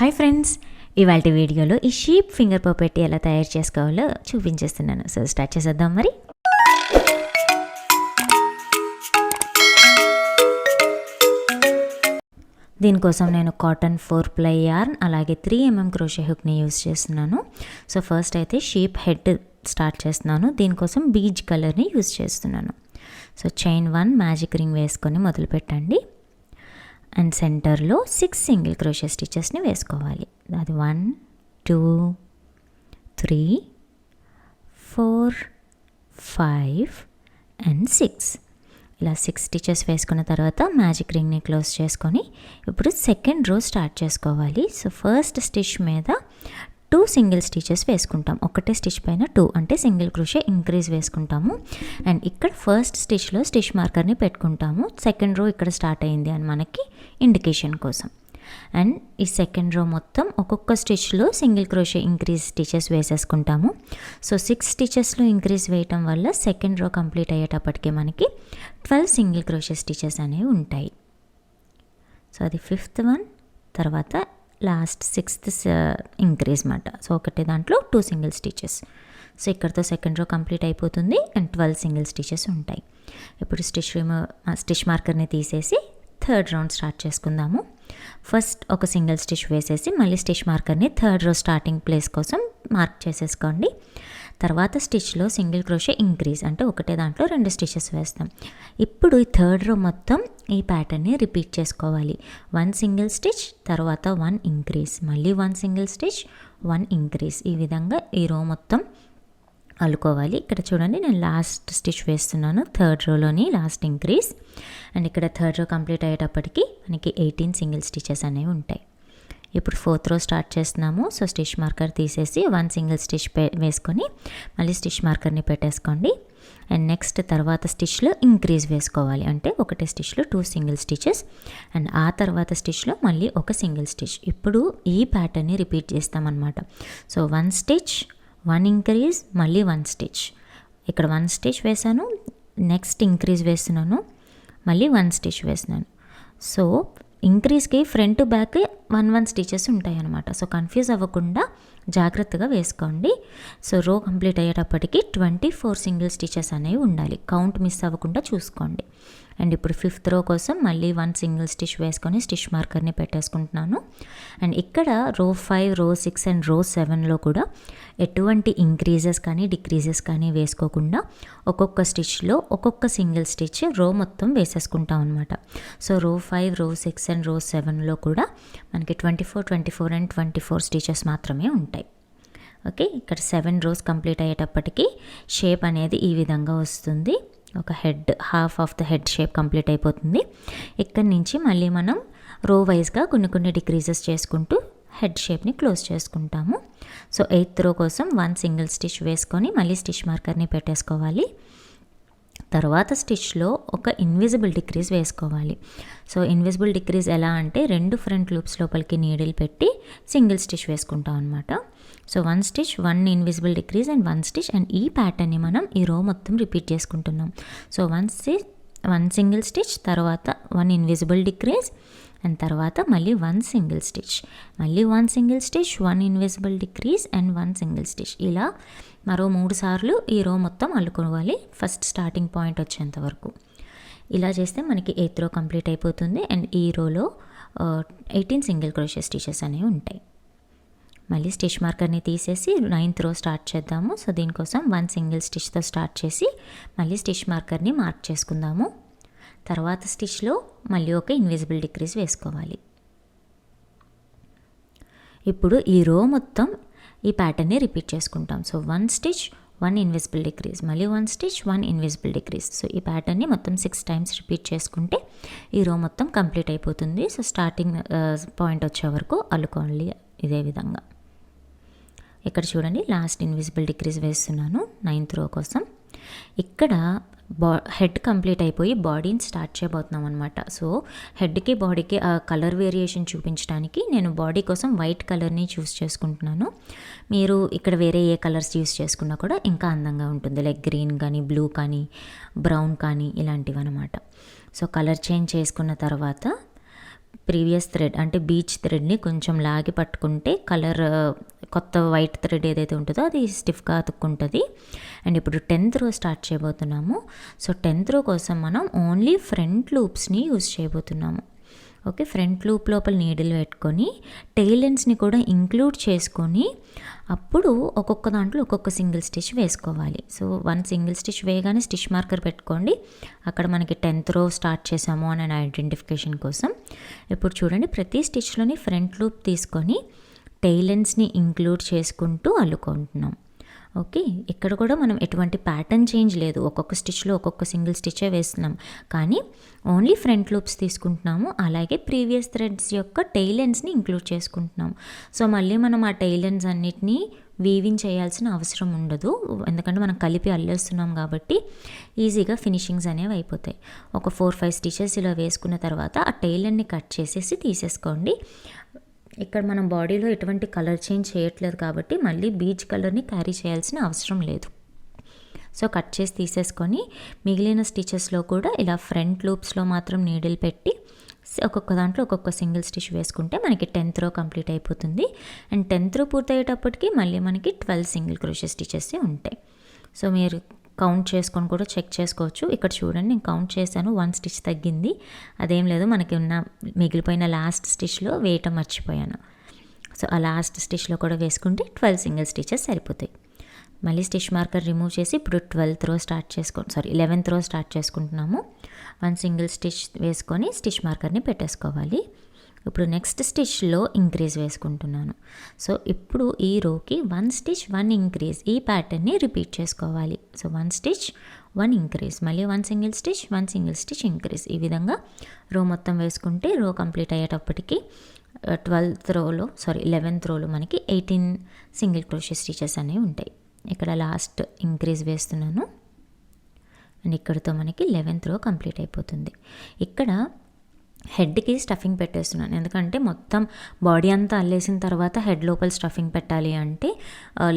Hi friends, ఇవాళ వీడియోలో ఈ షీప్ ఫింగర్ పపెట్ ఎలా తయారు చేసుకోవాలో చూపించేస్తున్నాను. సో స్టార్ట్ చేసేద్దాం. మరి దీనికోసం నేను కాటన్ 4 ప్లై యార్న్ అలాగే 3mm క్రోషే హుక్ని యూస్ చేస్తున్నాను. సో ఫస్ట్ అయితే షీప్ హెడ్ స్టార్ట్ చేస్తున్నాను. దీనికోసం బీజ్ కలర్ని యూస్ చేస్తున్నాను. సో చైన్ 1 మ్యాజిక్ రింగ్ వేసుకొని మొదలు పెట్టండి. అండ్ సెంటర్లో 6 సింగిల్ క్రోషే స్టిచెస్ని వేసుకోవాలి. అది 1 2 3 4 5 అండ్ 6. ఇలా 6 స్టిచెస్ వేసుకున్న తర్వాత మ్యాజిక్ రింగ్ని క్లోజ్ చేసుకొని ఇప్పుడు సెకండ్ రో స్టార్ట్ చేసుకోవాలి. సో ఫస్ట్ స్టిచ్ మీద 2 సింగిల్ స్టిచెస్ వేసుకుంటాం. ఒకటే స్టిచ్ పైన 2 అంటే సింగిల్ క్రోషే ఇంక్రీజ్ వేసుకుంటాము. అండ్ ఇక్కడ ఫస్ట్ స్టిచ్లో స్టిచ్ మార్కర్ని పెట్టుకుంటాము. సెకండ్ రో ఇక్కడ స్టార్ట్ అయింది అని మనకి ఇండికేషన్ కోసం. అండ్ ఈ సెకండ్ రో మొత్తం ఒక్కొక్క స్టిచ్లో సింగిల్ క్రోషే ఇంక్రీజ్ స్టిచెస్ వేసేసుకుంటాము. సో 6 స్టిచెస్లో ఇంక్రీజ్ వేయటం వల్ల సెకండ్ రో కంప్లీట్ అయ్యేటప్పటికి మనకి 12 సింగిల్ క్రోషే స్టిచెస్ అనేవి ఉంటాయి. సో అది 5th వన్, తర్వాత లాస్ట్ 6th ఇంక్రీజ్ మాట. సో ఒకటే దాంట్లో 2 సింగిల్ స్టిచెస్. సో ఇక్కడతో సెకండ్ రో కంప్లీట్ అయిపోతుంది అండ్ 12 సింగిల్ స్టిచెస్ ఉంటాయి. ఇప్పుడు స్టిచ్ మార్కర్ని తీసేసి థర్డ్ రౌండ్ స్టార్ట్ చేసుకుందాము. ఫస్ట్ ఒక సింగిల్ స్టిచ్ వేసేసి మళ్ళీ స్టిచ్ మార్కర్ని థర్డ్ రో స్టార్టింగ్ ప్లేస్ కోసం మార్క్ చేసేసుకోండి. తర్వాత స్టిచ్లో సింగిల్ క్రోషే ఇంక్రీజ్ అంటే ఒకటే దాంట్లో 2 స్టిచెస్ వేస్తాం. ఇప్పుడు ఈ థర్డ్ రో మొత్తం ఈ ప్యాటర్న్ని రిపీట్ చేసుకోవాలి. 1 సింగిల్ స్టిచ్, తర్వాత 1 ఇంక్రీజ్, మళ్ళీ 1 సింగిల్ స్టిచ్, 1 ఇంక్రీజ్. ఈ విధంగా ఈ రో మొత్తం అల్లుకోవాలి. ఇక్కడ చూడండి, నేను లాస్ట్ స్టిచ్ వేస్తున్నాను, థర్డ్ రోలోని లాస్ట్ ఇంక్రీజ్. అండ్ ఇక్కడ థర్డ్ రో కంప్లీట్ అయ్యేటప్పటికి మనకి 18 సింగిల్ స్టిచెస్ అనేవి ఉంటాయి. ఇప్పుడు 4th రో స్టార్ట్ చేస్తున్నాము. సో స్టిచ్ మార్కర్ తీసేసి 1 సింగిల్ స్టిచ్ వేసుకొని మళ్ళీ స్టిచ్ మార్కర్ని పెట్టేసుకోండి. అండ్ నెక్స్ట్ తర్వాత స్టిచ్లో ఇంక్రీజ్ వేసుకోవాలి. అంటే ఒకటే స్టిచ్లో 2 సింగిల్ స్టిచెస్ అండ్ ఆ తర్వాత స్టిచ్లో మళ్ళీ ఒక సింగిల్ స్టిచ్. ఇప్పుడు ఈ ప్యాటర్న్ని రిపీట్ చేస్తామన్నమాట. సో 1 స్టిచ్, 1 ఇంక్రీజ్, మళ్ళీ 1 స్టిచ్. ఇక్కడ 1 స్టిచ్ వేసాను, నెక్స్ట్ ఇంక్రీజ్ వేస్తున్నాను, మళ్ళీ 1 స్టిచ్ వేస్తున్నాను. సో ఇంక్రీజ్కి ఫ్రంట్ బ్యాక్ 1 స్టిచెస్ ఉంటాయి అన్నమాట. సో కన్ఫ్యూజ్ అవ్వకుండా జాగ్రత్తగా వేసుకోండి. సో రో కంప్లీట్ అయ్యేటప్పటికి 24 సింగిల్ స్టిచెస్ అనేవి ఉండాలి. కౌంట్ మిస్ అవ్వకుండా చూసుకోండి. అండ్ ఇప్పుడు 5th రో కోసం మళ్ళీ 1 సింగిల్ స్టిచ్ వేసుకొని స్టిచ్ మార్కర్ని పెట్టేసుకుంటున్నాను. అండ్ ఇక్కడ రో 5, రో 6 అండ్ రో 7లో కూడా ఎటువంటి ఇంక్రీజెస్ కానీ డిక్రీజెస్ కానీ వేసుకోకుండా ఒక్కొక్క స్టిచ్లో ఒక్కొక్క సింగిల్ స్టిచ్ రో మొత్తం వేసేసుకుంటాం అనమాట. సో రో 5, రో 6 అండ్ రో 7లో కూడా మనకి 24 అండ్ 24 స్టిచెస్ మాత్రమే ఉంటాయి. ఓకే, ఇక్కడ 7 రోస్ కంప్లీట్ అయ్యేటప్పటికి షేప్ అనేది ఈ విధంగా వస్తుంది. ఒక head, half of the head shape complete అయిపోతుంది. ఇక్కడి నుంచి మళ్ళీ మనం రో వైజ్గా కొన్ని డిక్రీజెస్ చేసుకుంటూ హెడ్ షేప్ని క్లోజ్ చేసుకుంటాము. సో 8th రో కోసం 1 సింగిల్ స్టిచ్ వేసుకొని మళ్ళీ స్టిచ్ మార్కర్ని పెట్టేసుకోవాలి. తర్వాత స్టిచ్లో ఒక ఇన్విజిబుల్ డిక్రీజ్ వేసుకోవాలి. సో ఇన్విజిబుల్ డిక్రీజ్ ఎలా అంటే 2 ఫ్రంట్ లూప్స్ లోపలికి నీడిల్ పెట్టి సింగిల్ స్టిచ్ వేసుకుంటాం అనమాట. So 1 stitch, 1 invisible decrease and 1 stitch. And ఈ ప్యాటర్న్ని మనం ఈ రో మొత్తం రిపీట్ చేసుకుంటున్నాం. సో 1 సింగిల్ స్టిచ్, తర్వాత 1 ఇన్విజిబుల్ డిక్రీజ్ అండ్ తర్వాత మళ్ళీ 1 సింగిల్ స్టిచ్, మళ్ళీ 1 single stitch, 1 invisible decrease and 1 single stitch. ఇలా మరో 3 సార్లు ఈ రో మొత్తం అల్లుకోవాలి ఫస్ట్ స్టార్టింగ్ పాయింట్ వచ్చేంత వరకు. ఇలా చేస్తే మనకి 8th రో కంప్లీట్ అయిపోతుంది. అండ్ ఈ రోలో 18 సింగిల్ క్రోషే స్టిచెస్ అనేవి ఉంటాయి. మళ్ళీ స్టిచ్ మార్కర్ని తీసేసి 9th రో స్టార్ట్ చేద్దాము. సో దీనికోసం 1 సింగిల్ స్టిచ్తో స్టార్ట్ చేసి మళ్ళీ స్టిచ్ మార్కర్ని మార్క్ చేసుకుందాము. తర్వాత స్టిచ్లో మళ్ళీ ఒక ఇన్విజిబుల్ డిక్రీజ్ వేసుకోవాలి. ఇప్పుడు ఈ రో మొత్తం ఈ ప్యాటర్న్ని రిపీట్ చేసుకుంటాం. సో 1 స్టిచ్, 1 ఇన్విజిబుల్ డిక్రీజ్, మళ్ళీ 1 స్టిచ్, 1 ఇన్విజిబుల్ డిక్రీజ్. సో ఈ ప్యాటర్న్ని మొత్తం 6 టైమ్స్ రిపీట్ చేసుకుంటే ఈ రో మొత్తం కంప్లీట్ అయిపోతుంది. సో స్టార్టింగ్ పాయింట్ వచ్చే వరకు అల్లుకోవాలి ఇదే విధంగా. ఇక్కడ చూడండి, లాస్ట్ ఇన్విజిబుల్ డిక్రీజ్ వేస్తున్నాను 9th రో కోసం. ఇక్కడ హెడ్ కంప్లీట్ అయిపోయి బాడీని స్టార్ట్ చేయబోతున్నాం అనమాట. సో హెడ్కి బాడీకి ఆ కలర్ వేరియేషన్ చూపించడానికి నేను బాడీ కోసం వైట్ కలర్ని చూస్ చేసుకుంటున్నాను. మీరు ఇక్కడ వేరే ఏ కలర్స్ యూస్ చేసుకున్నా కూడా ఇంకా అందంగా ఉంటుంది. లైక్ గ్రీన్ కానీ, బ్లూ కానీ, బ్రౌన్ కానీ ఇలాంటివి అనమాట. సో కలర్ చేంజ్ చేసుకున్న తర్వాత ప్రీవియస్ థ్రెడ్ అంటే బీచ్ థ్రెడ్ని కొంచెం లాగి పట్టుకుంటే కలర్ కొత్త వైట్ థ్రెడ్ ఏదైతే ఉంటుందో అది స్టిఫ్గా అతుక్కుంటుంది. అండ్ ఇప్పుడు 10th రో స్టార్ట్ చేయబోతున్నాము. సో 10th రో కోసం మనం ఓన్లీ ఫ్రంట్ లూప్స్ని యూజ్ చేయబోతున్నాము. ఓకే, ఫ్రంట్ లూప్ లోపల నీడిల్ పెట్టుకొని టెయిల్ ఎండ్స్ని కూడా ఇంక్లూడ్ చేసుకొని అప్పుడు ఒక్కొక్క దాంట్లో ఒక్కొక్క సింగిల్ స్టిచ్ వేసుకోవాలి. సో 1 సింగిల్ స్టిచ్ వేయగానే స్టిచ్ మార్కర్ పెట్టుకోండి. అక్కడ మనకి 10th రో స్టార్ట్ చేసాము అని ఐడెంటిఫికేషన్ కోసం. ఇప్పుడు చూడండి, ప్రతి స్టిచ్లోని ఫ్రంట్ లూప్ తీసుకొని టెయిల్ ఎండ్స్ని ఇంక్లూడ్ చేసుకుంటూ అల్లుకుంటున్నాం. ఓకే, ఇక్కడ కూడా మనం ఎటువంటి ప్యాటర్న్ చేంజ్ లేదు, ఒక్కొక్క స్టిచ్లో ఒక్కొక్క సింగిల్ స్టిచ్చే వేస్తున్నాం, కానీ ఓన్లీ ఫ్రంట్ లూప్స్ తీసుకుంటున్నాము. అలాగే ప్రీవియస్ థ్రెడ్స్ యొక్క టెయిల్ ఎండ్స్ని ఇంక్లూడ్ చేసుకుంటున్నాము. సో మళ్ళీ మనం ఆ టెయిల్ ఎండ్స్ అన్నిటినీ వీవింగ్ చేయాల్సిన అవసరం ఉండదు, ఎందుకంటే మనం కలిపి అల్లేస్తున్నాం కాబట్టి ఈజీగా ఫినిషింగ్స్ అనేవి అయిపోతాయి. ఒక 4-5 స్టిచెస్ ఇలా వేసుకున్న తర్వాత ఆ టెయిల్ ఎండ్ని కట్ చేసేసి తీసేసుకోండి. ఇక్కడ మనం బాడీలో ఎటువంటి కలర్ చేంజ్ చేయట్లేదు కాబట్టి మళ్ళీ బీచ్ కలర్ని క్యారీ చేయాల్సిన అవసరం లేదు. సో కట్ చేసి తీసేసుకొని మిగిలిన స్టిచెస్లో కూడా ఇలా ఫ్రంట్ లూప్స్లో మాత్రం నీడిల్ పెట్టి ఒక్కొక్క దాంట్లో ఒక్కొక్క సింగిల్ స్టిచ్ వేసుకుంటే మనకి 10th రో కంప్లీట్ అయిపోతుంది. అండ్ 10th రో పూర్తయ్యేటప్పటికి మళ్ళీ మనకి 12 సింగిల్ క్రోషే స్టిచెస్ ఉంటాయి. సో మీరు కౌంట్ చేసుకొని కూడా చెక్ చేసుకోవచ్చు. ఇక్కడ చూడండి, నేను కౌంట్ చేశాను, 1 స్టిచ్ తగ్గింది. అదేం లేదు, మనకి ఉన్న మిగిలిపోయిన లాస్ట్ స్టిచ్లో వేయటం మర్చిపోయాను. సో ఆ లాస్ట్ స్టిచ్లో కూడా వేసుకుంటే 12 సింగిల్ స్టిచెస్ సరిపోతాయి. మళ్ళీ స్టిచ్ మార్కర్ రిమూవ్ చేసి ఇప్పుడు 11th రో స్టార్ట్ చేసుకుంటున్నాము. 1 సింగిల్ స్టిచ్ వేసుకొని స్టిచ్ మార్కర్ని పెట్టేసుకోవాలి. ఇప్పుడు నెక్స్ట్ స్టిచ్లో ఇంక్రీజ్ వేసుకుంటున్నాను. సో ఇప్పుడు ఈ రోకి 1 స్టిచ్ 1 ఇంక్రీజ్ ఈ ప్యాటర్న్ని రిపీట్ చేసుకోవాలి. సో 1 స్టిచ్ 1 ఇంక్రీజ్, మళ్ళీ 1 single stitch 1 single stitch increase, ఈ విధంగా రో మొత్తం వేసుకుంటే రో కంప్లీట్ అయ్యేటప్పటికి 11th రోలో మనకి 18 సింగిల్ క్రోషే స్టిచెస్ అనేవి ఉంటాయి. ఇక్కడ లాస్ట్ ఇంక్రీజ్ వేస్తున్నాను అండ్ ఇక్కడితో మనకి 11th రో కంప్లీట్ అయిపోతుంది. ఇక్కడ హెడ్కి స్టఫింగ్ పెట్టేస్తున్నాను, ఎందుకంటే మొత్తం బాడీ అంతా అల్లేసిన తర్వాత హెడ్ లోపల స్టఫింగ్ పెట్టాలి అంటే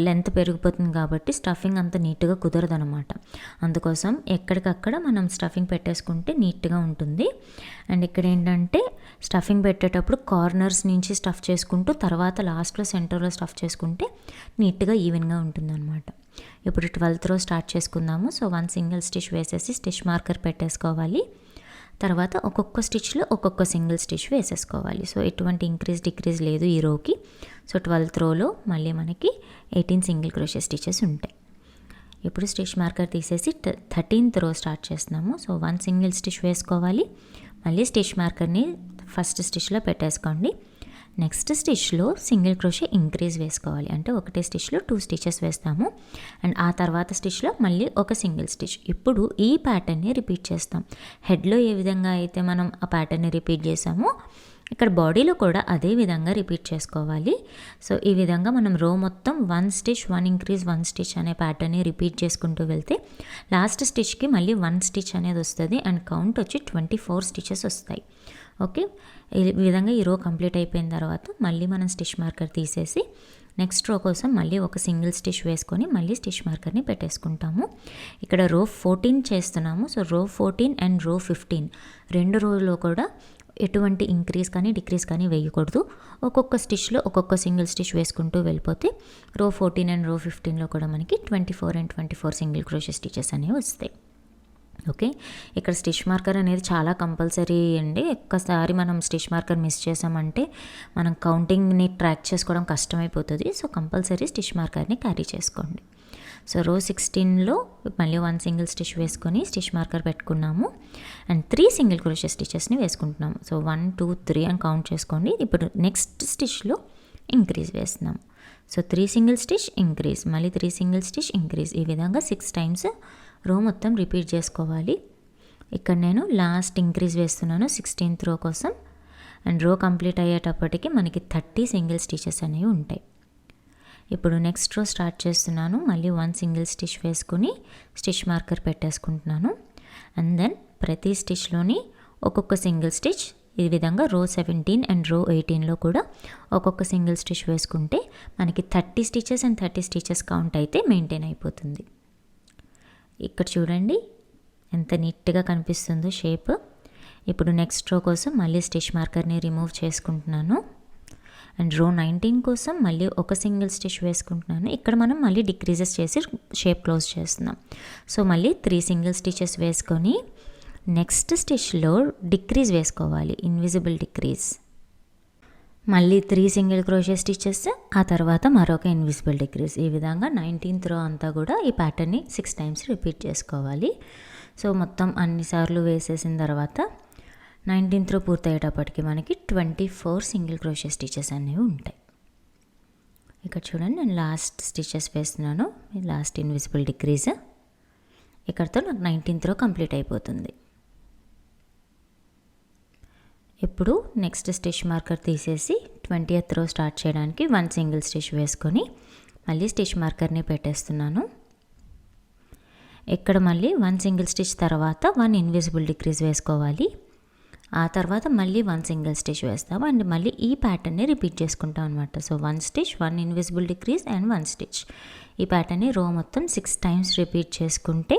లెంత్ పెరిగిపోతుంది కాబట్టి స్టఫింగ్ అంత నీట్గా కుదరదు అనమాట. అందుకోసం ఎక్కడికక్కడ మనం స్టఫింగ్ పెట్టేసుకుంటే నీట్గా ఉంటుంది. అండ్ ఇక్కడ ఏంటంటే స్టఫింగ్ పెట్టేటప్పుడు కార్నర్స్ నుంచి స్టఫ్ చేసుకుంటూ తర్వాత లాస్ట్లో సెంటర్లో స్టఫ్ చేసుకుంటే నీట్గా ఈవెన్గా ఉంటుందన్నమాట. ఇప్పుడు 12th రో స్టార్ట్ చేసుకుందాము. సో 1 సింగిల్ స్టిచ్ వేసేసి స్టిచ్ మార్కర్ పెట్టేసుకోవాలి. తర్వాత ఒక్కొక్క స్టిచ్లో ఒక్కొక్క సింగిల్ స్టిచ్ వేసేసుకోవాలి. సో ఎటువంటి ఇంక్రీజ్ డిక్రీజ్ లేదు ఈ రోకి. సో 12th రోలో మళ్ళీ మనకి 18 సింగిల్ క్రోషే స్టిచెస్ ఉంటాయి. ఇప్పుడు స్టిచ్ మార్కర్ తీసేసి 13th రో స్టార్ట్ చేస్తున్నాము. సో 1 సింగిల్ స్టిచ్ వేసుకోవాలి, మళ్ళీ స్టిచ్ మార్కర్ని ఫస్ట్ స్టిచ్లో పెట్టేసుకోండి. నెక్స్ట్ స్టిచ్లో సింగిల్ క్రోషే ఇంక్రీజ్ వేసుకోవాలి, అంటే ఒకటే స్టిచ్లో 2 స్టిచెస్ వేస్తాము. అండ్ ఆ తర్వాత స్టిచ్లో మళ్ళీ ఒక సింగిల్ స్టిచ్. ఇప్పుడు ఈ ప్యాటర్న్ని రిపీట్ చేస్తాం. హెడ్లో ఏ విధంగా అయితే మనం ఆ ప్యాటర్న్ని రిపీట్ చేసామో ఇక్కడ బాడీలో కూడా అదే విధంగా రిపీట్ చేసుకోవాలి. సో ఈ విధంగా మనం రో మొత్తం 1 స్టిచ్ 1 ఇంక్రీజ్ 1 స్టిచ్ అనే ప్యాటర్న్ని రిపీట్ చేసుకుంటూ వెళ్తే లాస్ట్ స్టిచ్కి మళ్ళీ 1 స్టిచ్ అనేది వస్తుంది అండ్ కౌంట్ వచ్చి 24 స్టిచెస్ వస్తాయి. ఓకే, ఈ విధంగా ఈ రో కంప్లీట్ అయిపోయిన తర్వాత మళ్ళీ మనం స్టిచ్ మార్కర్ తీసేసి నెక్స్ట్ రో కోసం మళ్ళీ ఒక సింగిల్ స్టిచ్ వేసుకొని మళ్ళీ స్టిచ్ మార్కర్ని పెట్టేసుకుంటాము. ఇక్కడ రో 14 చేస్తున్నాము. సో రో 14 అండ్ రో 15 రెండు రోలో కూడా ఎటువంటి ఇంక్రీజ్ కానీ డిక్రీజ్ కానీ వేయకూడదు. ఒక్కొక్క స్టిచ్లో ఒక్కొక్క సింగిల్ స్టిచ్ వేసుకుంటూ వెళ్ళిపోతే రో 14 అండ్ రో 15లో కూడా మనకి 24 అండ్ 24 సింగిల్ క్రోషే స్టిచెస్ అనేవి వస్తాయి. ఓకే, ఇక్కడ స్టిచ్ మార్కర్ అనేది చాలా కంపల్సరీ అండి. ఒక్కసారి మనం స్టిచ్ మార్కర్ మిస్ చేసామంటే మనం కౌంటింగ్ని ట్రాక్ చేసుకోవడం కష్టమైపోతుంది. సో కంపల్సరీ స్టిచ్ మార్కర్ని క్యారీ చేసుకోండి. సో రో 16లో మళ్ళీ 1 సింగిల్ స్టిచ్ వేసుకొని స్టిచ్ మార్కర్ పెట్టుకున్నాము అండ్ 3 సింగిల్ క్రోషే స్టిచెస్ని వేసుకుంటున్నాము. సో 1 2 3 అని కౌంట్ చేసుకోండి. ఇప్పుడు నెక్స్ట్ స్టిచ్లో ఇంక్రీజ్ వేస్తున్నాము. సో 3 సింగిల్ స్టిచ్ ఇంక్రీజ్, మళ్ళీ 3 సింగిల్ స్టిచ్ ఇంక్రీజ్, ఈ విధంగా 6 టైమ్స్ రో మొత్తం రిపీట్ చేసుకోవాలి. ఇక్కడ నేను లాస్ట్ ఇంక్రీజ్ వేస్తున్నాను 16th రో కోసం. అండ్ రో కంప్లీట్ అయ్యేటప్పటికి మనకి 30 సింగిల్ స్టిచెస్ అనేవి ఉంటాయి. ఇప్పుడు నెక్స్ట్ రో స్టార్ట్ చేస్తున్నాను. మళ్ళీ 1 సింగిల్ స్టిచ్ వేసుకుని స్టిచ్ మార్కర్ పెట్టేసుకుంటున్నాను. అండ్ దెన్ ప్రతి స్టిచ్లోని ఒక్కొక్క సింగిల్ స్టిచ్, ఈ విధంగా రో 17 అండ్ రో 18లో కూడా ఒక్కొక్క సింగిల్ స్టిచ్ వేసుకుంటే మనకి 30 స్టిచెస్ అండ్ 30 స్టిచెస్ కౌంట్ అయితే మెయింటైన్ అయిపోతుంది. ఇక్కడ చూడండి ఎంత నీట్గా కనిపిస్తుందో షేప్. ఇప్పుడు నెక్స్ట్ రో కోసం మళ్ళీ స్టిచ్ మార్కర్ని రిమూవ్ చేసుకుంటున్నాను. అండ్ రో 19 కోసం మళ్ళీ ఒక సింగిల్ స్టిచ్ వేసుకుంటున్నాను. ఇక్కడ మనం మళ్ళీ డిక్రీజెస్ చేసి షేప్ క్లోజ్ చేస్తున్నాం. సో మళ్ళీ 3 సింగిల్ స్టిచెస్ వేసుకొని నెక్స్ట్ స్టిచ్లో డిక్రీజ్ వేసుకోవాలి, ఇన్విజిబుల్ డిక్రీజ్. మళ్ళీ 3 సింగిల్ క్రోషే స్టిచెస్, ఆ తర్వాత మరొక ఇన్విజిబుల్ డిక్రీజ్. ఈ విధంగా 19th రో అంతా కూడా ఈ ప్యాటర్న్ని 6 టైమ్స్ రిపీట్ చేసుకోవాలి. సో మొత్తం అన్నిసార్లు వేసేసిన తర్వాత 19th రో పూర్తయ్యేటప్పటికి మనకి 24 సింగిల్ క్రోషే స్టిచెస్ అనేవి ఉంటాయి. ఇక్కడ చూడండి, నేను లాస్ట్ స్టిచెస్ వేస్తున్నాను, లాస్ట్ ఇన్విజిబుల్ డిక్రీజ్. ఇక్కడతో నాకు 19th రో కంప్లీట్ అయిపోతుంది. ఇప్పుడు నెక్స్ట్ స్టిచ్ మార్కర్ తీసేసి 20th రో స్టార్ట్ చేయడానికి 1 సింగిల్ స్టిచ్ వేసుకొని మళ్ళీ స్టిచ్ మార్కర్ని పెట్టేస్తున్నాను. ఇక్కడ మళ్ళీ 1 సింగిల్ స్టిచ్ తర్వాత 1 ఇన్విజిబుల్ డిక్రీజ్ వేసుకోవాలి. ఆ తర్వాత మళ్ళీ 1 సింగిల్ స్టిచ్ వేస్తాము అండ్ మళ్ళీ ఈ ప్యాటర్న్ని రిపీట్ చేసుకుంటాం అనమాట. So 1 stitch, 1 invisible decrease and 1 stitch. ఈ ప్యాటర్న్ని రో మొత్తం 6 టైమ్స్ రిపీట్ చేసుకుంటే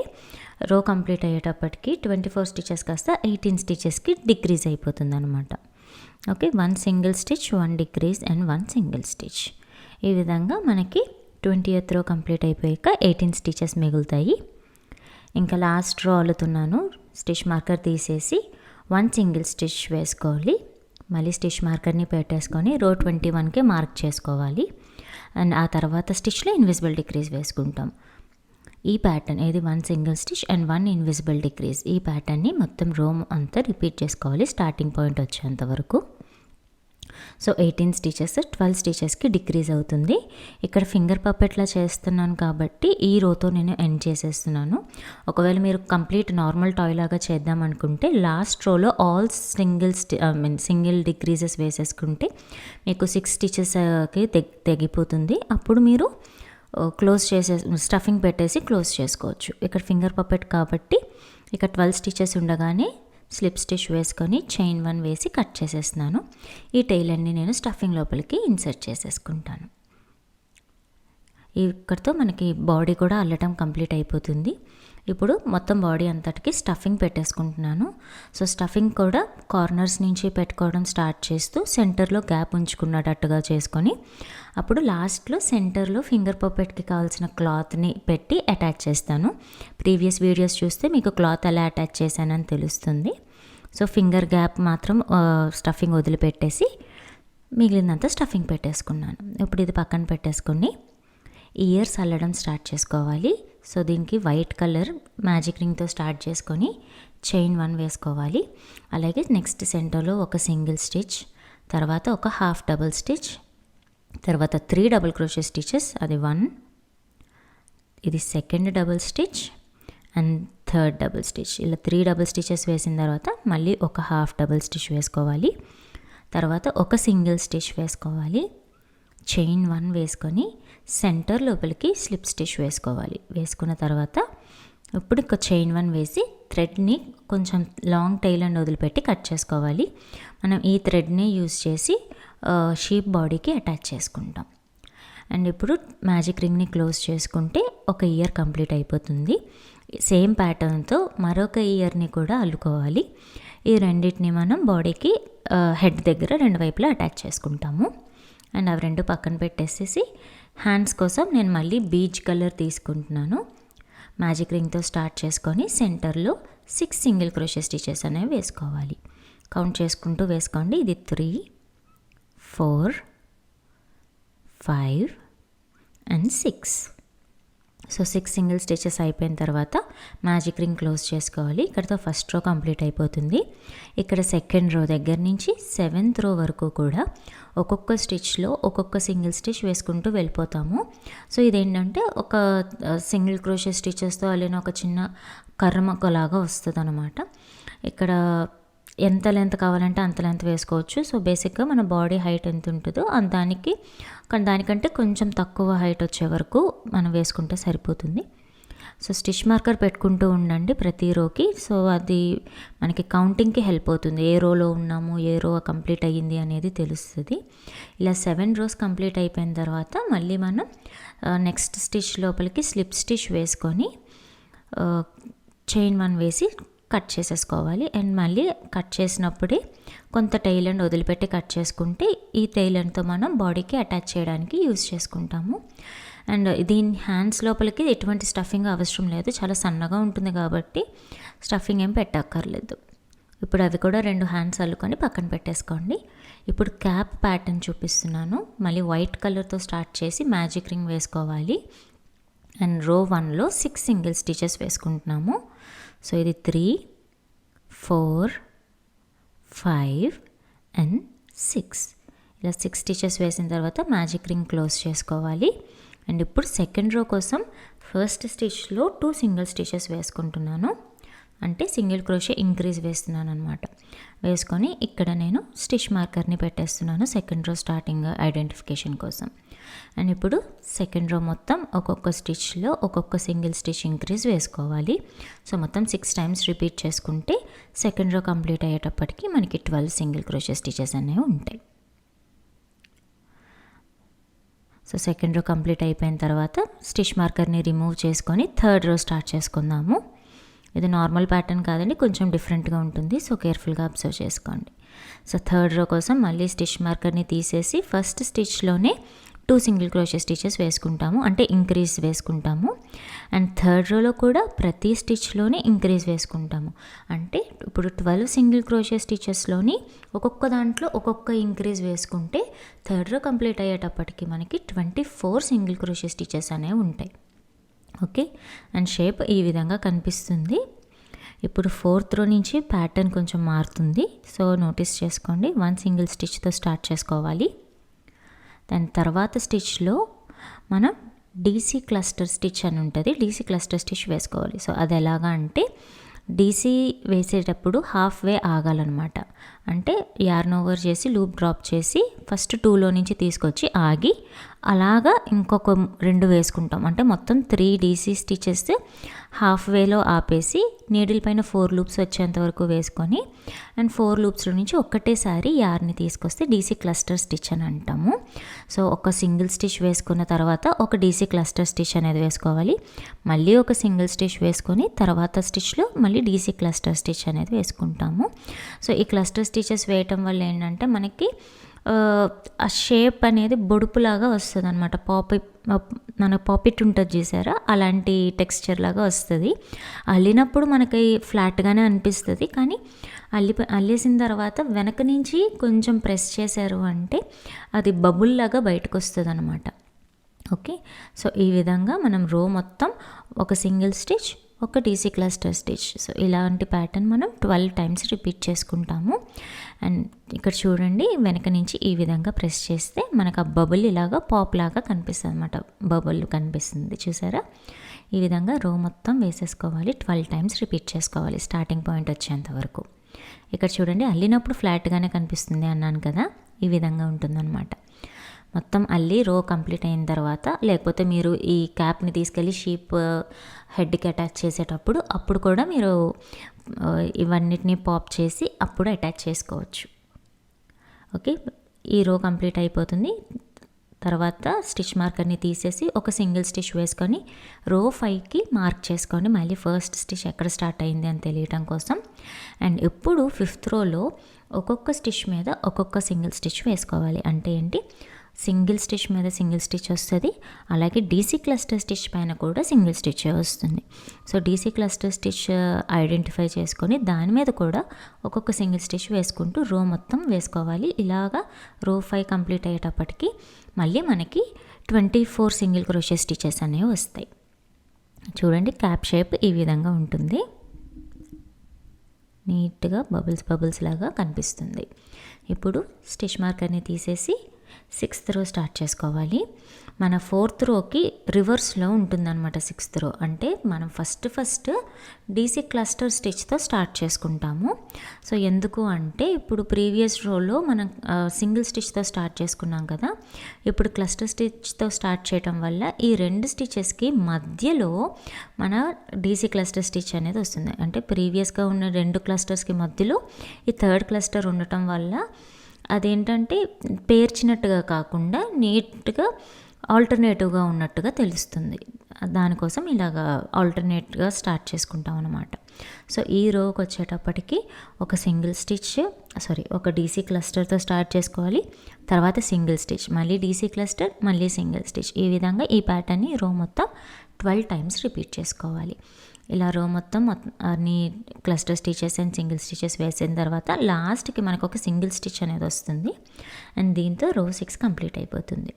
రో కంప్లీట్ అయ్యేటప్పటికి 24 స్టిచెస్ కాస్త 18 స్టిచెస్కి డిక్రీజ్ అయిపోతుంది అనమాట. Okay, 1 single stitch, 1 decrease and 1 single stitch. ఈ విధంగా మనకి 20th రో కంప్లీట్ అయిపోయాక 18 స్టిచెస్ మిగులుతాయి. ఇంకా లాస్ట్ రో అల్లుతున్నాను. స్టిచ్ మార్కర్ తీసేసి 1 సింగిల్ స్టిచ్ వేసుకోవాలి. మళ్ళీ స్టిచ్ మార్కర్ని పెట్టేసుకొని రో 21కి మార్క్ చేసుకోవాలి. అండ్ ఆ తర్వాత స్టిచ్లో ఇన్విజిబుల్ డిక్రీజ్ వేసుకుంటాం. ఈ ప్యాటర్న్ ఏది 1 single stitch and 1 invisible decrease. ఈ ప్యాటర్న్ని మొత్తం రో అంతా రిపీట్ చేసుకోవాలి స్టార్టింగ్ పాయింట్ వచ్చేంత వరకు. సో 18 స్టిచెస్ 12 స్టిచెస్కి డిక్రీజ్ అవుతుంది. ఇక్కడ ఫింగర్ పప్పెట్లా చేస్తున్నాను కాబట్టి ఈ రోతో నేను ఎండ్ చేసేస్తున్నాను. ఒకవేళ మీరు కంప్లీట్ నార్మల్ టాయ్ లాగా చేద్దాం అనుకుంటే లాస్ట్ రోలో ఆల్ సింగిల్ డిక్రీజెస్ వేసేసుకుంటే మీకు 6 స్టిచెస్కి తెగిపోతుంది. అప్పుడు మీరు క్లోజ్ స్టఫింగ్ పెట్టేసి క్లోజ్ చేసుకోవచ్చు. ఇక్కడ ఫింగర్ పప్పెట్ కాబట్టి ఇక్కడ 12 స్టిచెస్ ఉండగానే స్లిప్ స్టిచ్ వేసుకొని చైన్ 1 వేసి కట్ చేసేస్తున్నాను. ఈ టైల్ అన్ని నేను స్టఫింగ్ లోపలికి ఇన్సర్ట్ చేసేసుకుంటాను. ఇక్కడితో మనకి బాడీ కూడా అల్లటం కంప్లీట్ అయిపోతుంది. ఇప్పుడు మొత్తం బాడీ అంతటికి స్టఫింగ్ పెట్టేసుకుంటున్నాను. సో స్టఫింగ్ కూడా కార్నర్స్ నుంచి పెట్టుకోవడం స్టార్ట్ చేస్తూ సెంటర్లో గ్యాప్ ఉంచుకున్నట్టుగా చేసుకొని అప్పుడు లాస్ట్లో సెంటర్లో ఫింగర్ పప్పెట్కి కావాల్సిన క్లాత్ని పెట్టి అటాచ్ చేస్తాను. ప్రీవియస్ వీడియోస్ చూస్తే మీకు క్లాత్ ఎలా అటాచ్ చేశానని తెలుస్తుంది. సో ఫింగర్ గ్యాప్ మాత్రం స్టఫింగ్ వదిలిపెట్టేసి మిగిలినంత స్టఫింగ్ పెట్టేసుకున్నాను. ఇప్పుడు ఇది పక్కన పెట్టేసుకొని ఇయర్స్ అల్లడం స్టార్ట్ చేసుకోవాలి. సో దీనికి వైట్ కలర్ మ్యాజిక్ రింగ్తో స్టార్ట్ చేసుకొని చైన్ 1 వేసుకోవాలి. అలాగే నెక్స్ట్ సెంటర్లో ఒక సింగిల్ స్టిచ్, తర్వాత ఒక హాఫ్ డబుల్ స్టిచ్, తర్వాత 3 డబుల్ క్రోషే స్టిచెస్, అది 1, ఇది second double stitch and third double stitch. ఇలా 3 డబుల్ స్టిచెస్ వేసిన తర్వాత మళ్ళీ ఒక హాఫ్ డబుల్ స్టిచ్ వేసుకోవాలి. తర్వాత ఒక సింగిల్ స్టిచ్ వేసుకోవాలి. చైన్ 1 వేసుకొని సెంటర్ లోపలికి స్లిప్ స్టిచ్ వేసుకోవాలి. వేసుకున్న తర్వాత ఇప్పుడు ఒక చైన్ 1 వేసి థ్రెడ్ని కొంచెం లాంగ్ టైల్ అండ్ వదిలిపెట్టి కట్ చేసుకోవాలి. మనం ఈ థ్రెడ్ని యూజ్ చేసి షీప్ బాడీకి అటాచ్ చేసుకుంటాం. అండ్ ఇప్పుడు మ్యాజిక్ రింగ్ని క్లోజ్ చేసుకుంటే ఒక ఇయర్ కంప్లీట్ అయిపోతుంది. సేమ్ ప్యాటర్న్తో మరొక ఇయర్ని కూడా అల్లుకోవాలి. ఈ రెండింటిని మనం బాడీకి హెడ్ దగ్గర రెండు వైపులా అటాచ్ చేసుకుంటాము. అండ్ అవి రెండు పక్కన పెట్టేసేసి హ్యాండ్స్ కోసం నేను మళ్ళీ బీచ్ కలర్ తీసుకుంటున్నాను. మ్యాజిక్ రింగ్తో స్టార్ట్ చేసుకొని సెంటర్లో 6 సింగిల్ క్రోషే స్టిచెస్ అనేవి వేసుకోవాలి. కౌంట్ చేసుకుంటూ వేసుకోండి. ఇది 3, 4, 5 అండ్ 6. సో 6 సింగిల్ స్టిచెస్ అయిపోయిన తర్వాత మ్యాజిక్ రింగ్ క్లోజ్ చేసుకోవాలి. ఇక్కడతో ఫస్ట్ రో కంప్లీట్ అయిపోతుంది. ఇక్కడ సెకండ్ రో దగ్గర నుంచి 7th రో వరకు కూడా ఒక్కొక్క స్టిచ్లో ఒక్కొక్క సింగిల్ స్టిచ్ వేసుకుంటూ వెళ్ళిపోతాము. సో ఇదేంటంటే ఒక సింగిల్ క్రోషే స్టిచెస్తో అల్లిన ఒక చిన్న కర్రమొక్కలాగా వస్తుంది అనమాట. ఇక్కడ ఎంత లెంత్ కావాలంటే అంత లెంత్ వేసుకోవచ్చు. సో బేసిక్గా మన బాడీ హైట్ ఎంత ఉంటుందో దానికంటే కొంచెం తక్కువ హైట్ వచ్చే వరకు మనం వేసుకుంటే సరిపోతుంది. సో స్టిచ్ మార్కర్ పెట్టుకుంటూ ఉండండి ప్రతి రోకి. సో అది మనకి కౌంటింగ్కి హెల్ప్ అవుతుంది. ఏ రోలో ఉన్నాము, ఏ రో కంప్లీట్ అయ్యింది అనేది తెలుస్తుంది. ఇలా 7 రోస్ కంప్లీట్ అయిపోయిన తర్వాత మళ్ళీ మనం నెక్స్ట్ స్టిచ్ లోపలికి స్లిప్ స్టిచ్ వేసుకొని చైన్ 1 వేసి కట్ చేసేసుకోవాలి. అండ్ మళ్ళీ కట్ చేసినప్పుడే కొంత టెయిల్ ఎండ్ వదిలిపెట్టి కట్ చేసుకుంటే ఈ టెయిల్ ఎండ్తో మనం బాడీకి అటాచ్ చేయడానికి యూజ్ చేసుకుంటాము. అండ్ దీని హ్యాండ్స్ లోపలికి ఎటువంటి స్టఫింగ్ అవసరం లేదు, చాలా సన్నగా ఉంటుంది కాబట్టి స్టఫింగ్ ఏం పెట్టక్కర్లేదు. ఇప్పుడు అవి కూడా 2 హ్యాండ్స్ అల్లుకొని పక్కన పెట్టేసుకోండి. ఇప్పుడు క్యాప్ ప్యాటర్న్ చూపిస్తున్నాను. మళ్ళీ వైట్ కలర్తో స్టార్ట్ చేసి మ్యాజిక్ రింగ్ వేసుకోవాలి. అండ్ రో 1లో 6 సింగిల్ స్టిచెస్ వేసుకుంటున్నాము. సో ఇది 3, 4, 5 అండ్ 6. ఇలా 6 స్టిచెస్ వేసిన తర్వాత మ్యాజిక్ రింగ్ క్లోజ్ చేసుకోవాలి. అండ్ ఇప్పుడు సెకండ్ రో కోసం ఫస్ట్ స్టిచ్లో 2 సింగిల్ స్టిచెస్ వేసుకుంటున్నాను. అంటే సింగిల్ క్రోషే ఇంక్రీజ్ వేస్తున్నాను అనమాట. వేసుకొని ఇక్కడ నేను స్టిచ్ మార్కర్ని పెట్టేస్తున్నాను సెకండ్ రో స్టార్టింగ్ ఐడెంటిఫికేషన్ కోసం. అండ్ ఇప్పుడు సెకండ్ రో మొత్తం ఒక్కొక్క స్టిచ్లో ఒక్కొక్క సింగిల్ స్టిచ్ ఇంక్రీజ్ వేసుకోవాలి. సో మొత్తం 6 టైమ్స్ రిపీట్ చేసుకుంటే సెకండ్ రో కంప్లీట్ అయ్యేటప్పటికి మనకి 12 సింగిల్ క్రోషే స్టిచెస్ అనేవి ఉంటాయి. సో సెకండ్ రో కంప్లీట్ అయిపోయిన తర్వాత స్టిచ్ మార్కర్ని రిమూవ్ చేసుకొని థర్డ్ రో స్టార్ట్ చేసుకుందాము. ఇది నార్మల్ ప్యాటర్న్ కాదండి, కొంచెం డిఫరెంట్గా ఉంటుంది. సో కేర్ఫుల్గా అబ్జర్వ్ చేసుకోండి. సో థర్డ్ రో కోసం మళ్ళీ స్టిచ్ మార్కర్ని తీసేసి ఫస్ట్ స్టిచ్లోనే 2 సింగిల్ క్రోషే స్టిచెస్ వేసుకుంటాము, అంటే ఇంక్రీజ్ వేసుకుంటాము. అండ్ థర్డ్ రోలో కూడా ప్రతి స్టిచ్లోనే ఇంక్రీజ్ వేసుకుంటాము. అంటే ఇప్పుడు 12 సింగిల్ క్రోషే స్టిచెస్లోని ఒక్కొక్క దాంట్లో ఒక్కొక్క ఇంక్రీజ్ వేసుకుంటే థర్డ్ రో కంప్లీట్ అయ్యేటప్పటికి మనకి 24 సింగిల్ క్రోషే స్టిచెస్ అనేవి ఉంటాయి. ఓకే, అండ్ షేప్ ఈ విధంగా కనిపిస్తుంది. ఇప్పుడు ఫోర్త్ రో నుంచి ప్యాటర్న్ కొంచెం మారుతుంది. సో నోటీస్ చేసుకోండి. 1 సింగిల్ స్టిచ్తో స్టార్ట్ చేసుకోవాలి. దాని తర్వాత స్టిచ్లో మనం డీసీ క్లస్టర్ స్టిచ్ అని ఉంటుంది, డీసీ క్లస్టర్ స్టిచ్ వేసుకోవాలి. సో అది ఎలాగా అంటే డీసీ వేసేటప్పుడు హాఫ్ వే ఆగాలన్నమాట. అంటే యార్న్ ఓవర్ చేసి లూప్ డ్రాప్ చేసి ఫస్ట్ 2లో నుంచి తీసుకొచ్చి ఆగి అలాగా ఇంకొక 2 వేసుకుంటాం. అంటే మొత్తం 3 డీసీ స్టిచెస్ హాఫ్ వేలో ఆపేసి నీడిల్ పైన 4 లూప్స్ వచ్చేంత వరకు వేసుకొని అండ్ 4 లూప్స్లో నుంచి ఒక్కటేసారి యార్ని తీసుకొస్తే డీసీ క్లస్టర్ స్టిచ్ అని అంటాము. సో ఒక సింగిల్ స్టిచ్ వేసుకున్న తర్వాత ఒక డీసీ క్లస్టర్ స్టిచ్ అనేది వేసుకోవాలి. మళ్ళీ ఒక సింగిల్ స్టిచ్ వేసుకొని తర్వాత స్టిచ్లో మళ్ళీ డీసీ క్లస్టర్ స్టిచ్ అనేది వేసుకుంటాము. సో ఈ క్లస్టర్ స్టిచెస్ వేయటం వల్ల ఏంటంటే మనకి ఆ షేప్ అనేది బొడుపులాగా వస్తుంది అనమాట. మన పాపిట్ ఉంటుంది చూసారా, అలాంటి టెక్స్చర్ లాగా వస్తుంది. అల్లినప్పుడు మనకి ఫ్లాట్గానే అనిపిస్తుంది, కానీ అల్లేసిన తర్వాత వెనక నుంచి కొంచెం ప్రెస్ చేశారు అంటే అది బబుల్ లాగా బయటకు వస్తుంది అనమాట. ఓకే, సో ఈ విధంగా మనం రో మొత్తం ఒక సింగిల్ స్టిచ్ ఒక డీసీ క్లస్టర్ స్టిచ్. సో ఇలాంటి ప్యాటర్న్ మనం 12 టైమ్స్ రిపీట్ చేసుకుంటాము. అండ్ ఇక్కడ చూడండి, వెనక నుంచి ఈ విధంగా ప్రెస్ చేస్తే మనకు ఆ బబుల్ ఇలాగా పాప్ లాగా కనిపిస్తుంది అనమాట. బబుల్ కనిపిస్తుంది చూసారా. ఈ విధంగా రో మొత్తం వేసేసుకోవాలి. 12 టైమ్స్ రిపీట్ చేసుకోవాలి స్టార్టింగ్ పాయింట్ వచ్చేంత వరకు. ఇక్కడ చూడండి, అల్లినప్పుడు ఫ్లాట్గానే కనిపిస్తుంది అన్నాను కదా, ఈ విధంగా ఉంటుందన్నమాట. మొత్తం అల్లి రో కంప్లీట్ అయిన తర్వాత, లేకపోతే మీరు ఈ క్యాప్ని తీసుకెళ్ళి షీప్ హెడ్కి అటాచ్ చేసేటప్పుడు అప్పుడు కూడా మీరు ఇవన్నిటిని పాప్ చేసి అప్పుడు అటాచ్ చేసుకోవచ్చు. ఓకే, ఈ రో కంప్లీట్ అయిపోతుంది. తర్వాత స్టిచ్ మార్కర్ని తీసేసి ఒక సింగిల్ స్టిచ్ వేసుకొని రో 5కి మార్క్ చేసుకోండి. మళ్ళీ ఫస్ట్ స్టిచ్ ఎక్కడ స్టార్ట్ అయింది అని తెలియటం కోసం. అండ్ ఇప్పుడు 5th రోలో ఒక్కొక్క స్టిచ్ మీద ఒక్కొక్క సింగిల్ స్టిచ్ వేసుకోవాలి. అంటే ఏంటి, సింగిల్ స్టిచ్ మీద సింగిల్ స్టిచ్ వస్తుంది, అలాగే డీసీ క్లస్టర్ స్టిచ్ పైన కూడా సింగిల్ స్టిచ్ వస్తుంది. So DC cluster stitch identify చేసుకొని దాని మీద కూడా ఒక్కొక్క సింగిల్ స్టిచ్ వేసుకుంటూ రో మొత్తం వేసుకోవాలి. ఇలాగా రో 5 కంప్లీట్ అయ్యేటప్పటికి మళ్ళీ మనకి 24 సింగిల్ క్రోషే స్టిచెస్ అనేవి వస్తాయి. చూడండి, క్యాప్ షేప్ ఈ విధంగా ఉంటుంది, నీట్గా బబుల్స్ లాగా కనిపిస్తుంది. ఇప్పుడు స్టిచ్ మార్కర్ని తీసేసి 6th రో స్టార్ట్ చేసుకోవాలి. మన 4th రోకి రివర్స్లో ఉంటుందన్నమాట 6th రో. అంటే మనం ఫస్ట్ డీసీ క్లస్టర్ స్టిచ్తో స్టార్ట్ చేసుకుంటాము. సో ఎందుకు అంటే ఇప్పుడు ప్రీవియస్ రోలో మనం సింగిల్ స్టిచ్తో స్టార్ట్ చేసుకున్నాం కదా, ఇప్పుడు క్లస్టర్ స్టిచ్తో స్టార్ట్ చేయడం వల్ల ఈ 2 స్టిచెస్కి మధ్యలో మన డీసీ క్లస్టర్ స్టిచ్ అనేది వస్తుంది. అంటే ప్రీవియస్గా ఉన్న 2 క్లస్టర్స్కి మధ్యలో ఈ 3rd క్లస్టర్ ఉండటం వల్ల అదేంటంటే పేర్చినట్టుగా కాకుండా నీట్గా ఆల్టర్నేటివ్గా ఉన్నట్టుగా తెలుస్తుంది. దానికోసం ఇలాగా ఆల్టర్నేట్గా స్టార్ట్ చేసుకుంటాం అనమాట. సో ఈ రోకి వచ్చేటప్పటికి ఒక డీసీ క్లస్టర్తో స్టార్ట్ చేసుకోవాలి. తర్వాత సింగిల్ స్టిచ్, మళ్ళీ డీసీ క్లస్టర్, మళ్ళీ సింగిల్ స్టిచ్. ఈ విధంగా ఈ ప్యాటర్న్ని రో మొత్తం 12 టైమ్స్ రిపీట్ చేసుకోవాలి. ఇలా రో మొత్తం అన్ని cluster stitches and single stitches వేసిన తర్వాత లాస్ట్కి మనకు ఒక సింగిల్ స్టిచ్ అనేది వస్తుంది. అండ్ దీంతో రో 6 కంప్లీట్ అయిపోతుంది.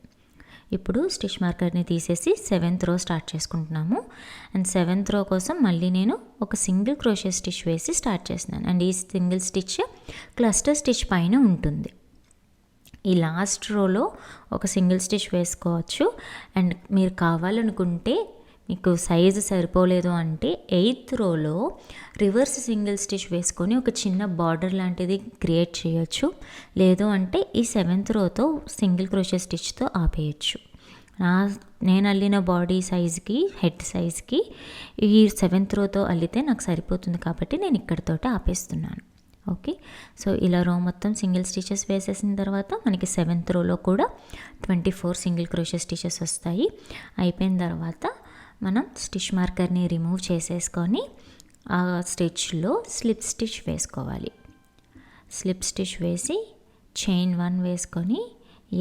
ఇప్పుడు స్టిచ్ మార్కర్ని తీసేసి 7th రో స్టార్ట్ చేసుకుంటున్నాము. అండ్ 7th రో కోసం మళ్ళీ నేను ఒక సింగిల్ క్రోషే స్టిచ్ వేసి స్టార్ట్ చేస్తున్నాను. అండ్ ఈ సింగిల్ స్టిచ్ క్లస్టర్ స్టిచ్ పైన ఉంటుంది. ఈ లాస్ట్ రోలో ఒక సింగిల్ స్టిచ్ వేసుకోవచ్చు. అండ్ మీరు కావాలనుకుంటే, మీకు సైజు సరిపోలేదు అంటే 8th రోలో రివర్స్ సింగిల్ స్టిచ్ వేసుకొని ఒక చిన్న బార్డర్ లాంటిది క్రియేట్ చేయొచ్చు. లేదు అంటే ఈ 7th రోతో సింగిల్ క్రోషే స్టిచ్తో ఆపేయచ్చు. నేను అల్లిన బాడీ సైజ్కి, హెడ్ సైజ్కి ఈ 7th రోతో అల్లితే నాకు సరిపోతుంది కాబట్టి నేను ఇక్కడితోటి ఆపేస్తున్నాను. ఓకే, సో ఇలా రో మొత్తం సింగిల్ స్టిచెస్ వేసేసిన తర్వాత మనకి 7th రోలో కూడా 24 సింగిల్ క్రోషే స్టిచెస్ వస్తాయి. అయిపోయిన తర్వాత మనం స్టిచ్ మార్కర్ని రిమూవ్ చేసేసుకొని ఆ స్టిచ్లో స్లిప్ స్టిచ్ వేసుకోవాలి. స్లిప్ స్టిచ్ వేసి చైన్ 1 వేసుకొని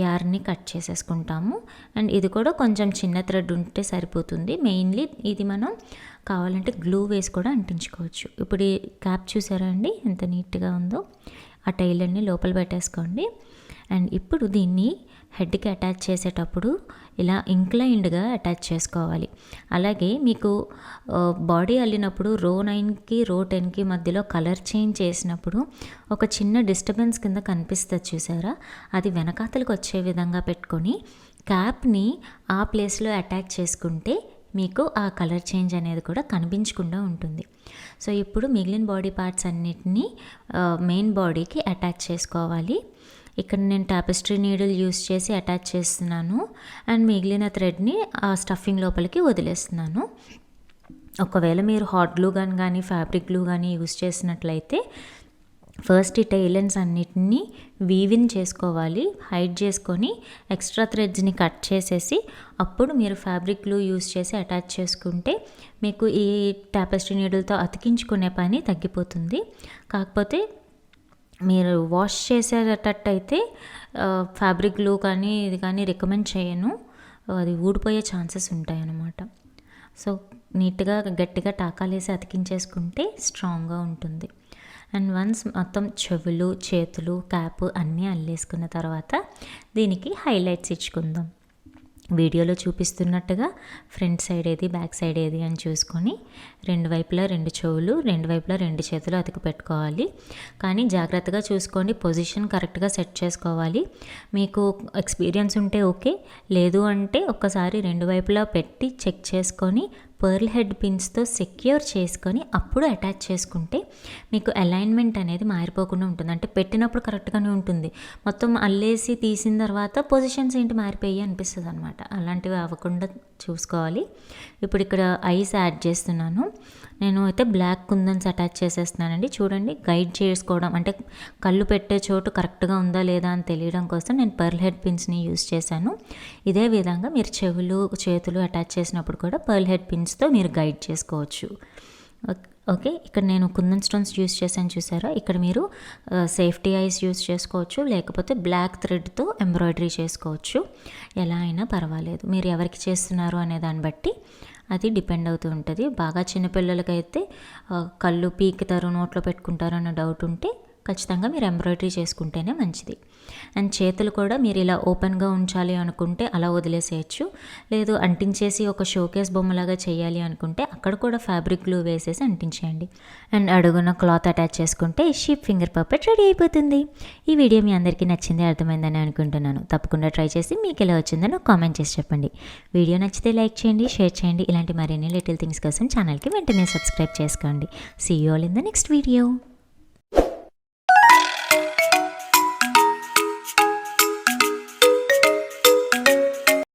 యార్ని కట్ చేసేసుకుంటాము. అండ్ ఇది కూడా కొంచెం చిన్న థ్రెడ్ ఉంటే సరిపోతుంది. మెయిన్లీ ఇది మనం కావాలంటే గ్లూ వేసి కూడా అంటించుకోవచ్చు. ఇప్పుడు ఈ క్యాప్ చూసారా అండి ఎంత నీట్గా ఉందో. ఆ టైలర్ని లోపల పెట్టేసుకోండి. అండ్ ఇప్పుడు దీన్ని హెడ్కి అటాచ్ చేసేటప్పుడు ఇలా ఇంక్లైన్డ్గా అటాచ్ చేసుకోవాలి. అలాగే మీకు బాడీ అల్లినప్పుడు రో 9కి రో 10కి మధ్యలో కలర్ చేంజ్ చేసినప్పుడు ఒక చిన్న డిస్టర్బెన్స్ కింద కనిపిస్తుంది చూసారా, అది వెనకాతలకు వచ్చే విధంగా పెట్టుకొని క్యాప్ని ఆ ప్లేస్లో అటాచ్ చేసుకుంటే మీకు ఆ కలర్ చేంజ్ అనేది కూడా కనిపించకుండా ఉంటుంది. సో ఇప్పుడు మిగిలిన బాడీ పార్ట్స్ అన్నిటినీ మెయిన్ బాడీకి అటాచ్ చేసుకోవాలి. ఇక్కడ నేను టాపెస్ట్రీ నీడిల్ యూస్ చేసి అటాచ్ చేస్తున్నాను. అండ్ మిగిలిన థ్రెడ్ని ఆ స్టఫింగ్ లోపలికి వదిలేస్తున్నాను. ఒకవేళ మీరు హాట్ గ్లూ గన్ కానీ ఫ్యాబ్రిక్ గ్లూ కానీ యూస్ చేసినట్లయితే ఫస్ట్ ఈ టైలెన్స్ అన్నిటినీ వీవిన్ చేసుకోవాలి. హైడ్ చేసుకొని ఎక్స్ట్రా థ్రెడ్స్ని కట్ చేసేసి అప్పుడు మీరు ఫ్యాబ్రిక్ గ్లూ యూస్ చేసి అటాచ్ చేసుకుంటే మీకు ఈ టాపెస్ట్రీ నీడిల్తో అతికించుకునే పని తగ్గిపోతుంది. కాకపోతే మీరు వాష్ చేసేటట్టయితే ఫ్యాబ్రిక్ గ్లూ కానీ ఇది కానీ రికమెండ్ చేయను, అది ఊడిపోయే ఛాన్సెస్ ఉంటాయి అన్నమాట. సో నీట్గా గట్టిగా టాకాలేసి అతికించేసుకుంటే స్ట్రాంగ్గా ఉంటుంది. అండ్ వన్స్ మొత్తం చెవులు, చేతులు, క్యాప్ అన్నీ అల్లేసుకున్న తర్వాత దీనికి హైలైట్స్ ఇచ్చుకుందాం. వీడియోలో చూపిస్తున్నట్టుగా ఫ్రంట్ సైడ్ ఏది, బ్యాక్ సైడ్ ఏది అని చూసుకొని రెండు వైపులా 2 చెవులు, 2 వైపులా 2 చేతులు అతికి పెట్టుకోవాలి. కానీ జాగ్రత్తగా చూసుకోండి, పొజిషన్ కరెక్ట్గా సెట్ చేసుకోవాలి. మీకు ఎక్స్పీరియన్స్ ఉంటే ఓకే, లేదు అంటే ఒక్కసారి 2 వైపులా పెట్టి చెక్ చేసుకొని పర్ల్ హెడ్ పిన్స్తో సెక్యూర్ చేసుకొని అప్పుడు అటాచ్ చేసుకుంటే మీకు అలైన్మెంట్ అనేది మారిపోకుండా ఉంటుంది. అంటే పెట్టినప్పుడు కరెక్ట్గానే ఉంటుంది, మొత్తం అల్లేసి తీసిన తర్వాత పొజిషన్స్ ఏంటి మారిపోయి అనిపిస్తుంది అనమాట. అలాంటివి అవ్వకుండా చూసుకోవాలి. ఇప్పుడు ఇక్కడ ఐస్ యాడ్ చేస్తున్నాను. నేను అయితే బ్లాక్ కుందన్స్ అటాచ్ చేసేస్తున్నానండి. చూడండి, గైడ్ చేసుకోవడం అంటే కళ్ళు పెట్టే చోటు కరెక్ట్గా ఉందా లేదా అని తెలియడం కోసం నేను పర్ల్ హెడ్ పిన్స్ని యూస్ చేశాను. ఇదే విధంగా మీరు చెవులు, చేతులు అటాచ్ చేసినప్పుడు కూడా పర్ల్ హెడ్ పిన్స్తో మీరు గైడ్ చేసుకోవచ్చు. ఓకే, ఇక్కడ నేను కుందన్ స్టోన్స్ యూస్ చేశాను చూసారా. ఇక్కడ మీరు సేఫ్టీ ఐస్ యూస్ చేసుకోవచ్చు, లేకపోతే బ్లాక్ థ్రెడ్తో ఎంబ్రాయిడరీ చేసుకోవచ్చు. ఎలా అయినా పర్వాలేదు, మీరు ఎవరికి చేస్తున్నారు అనే దాన్ని బట్టి అది డిపెండ్ అవుతూ ఉంటుంది. బాగా చిన్నపిల్లలకైతే కళ్ళు పీకుతారు, నోట్లో పెట్టుకుంటారు అన్న డౌట్ ఉంటే ఖచ్చితంగా మీరు ఎంబ్రాయిడరీ చేసుకుంటేనే మంచిది. అండ్ చేతులు కూడా మీరు ఇలా ఓపెన్గా ఉంచాలి అనుకుంటే అలా వదిలేసేయచ్చు, లేదు అంటించేసి ఒక షోకేస్ బొమ్మలాగా చేయాలి అనుకుంటే అక్కడ కూడా ఫ్యాబ్రిక్ గ్లూ వేసేసి అంటించేయండి. అండ్ అడుగున క్లాత్ అటాచ్ చేసుకుంటే షీప్ ఫింగర్ పప్పెట్ రెడీ అయిపోతుంది. ఈ వీడియో మీ అందరికీ నచ్చింది, అర్థమైందని అనుకుంటున్నాను. తప్పకుండా ట్రై చేసి మీకు ఎలా వచ్చిందో కామెంట్ చేసి చెప్పండి. వీడియో నచ్చితే లైక్ చేయండి, షేర్ చేయండి. ఇలాంటి మరిన్ని లిటిల్ థింగ్స్ కోసం ఛానల్కి వెంటనే సబ్స్క్రైబ్ చేసుకోండి. See you all in the next video.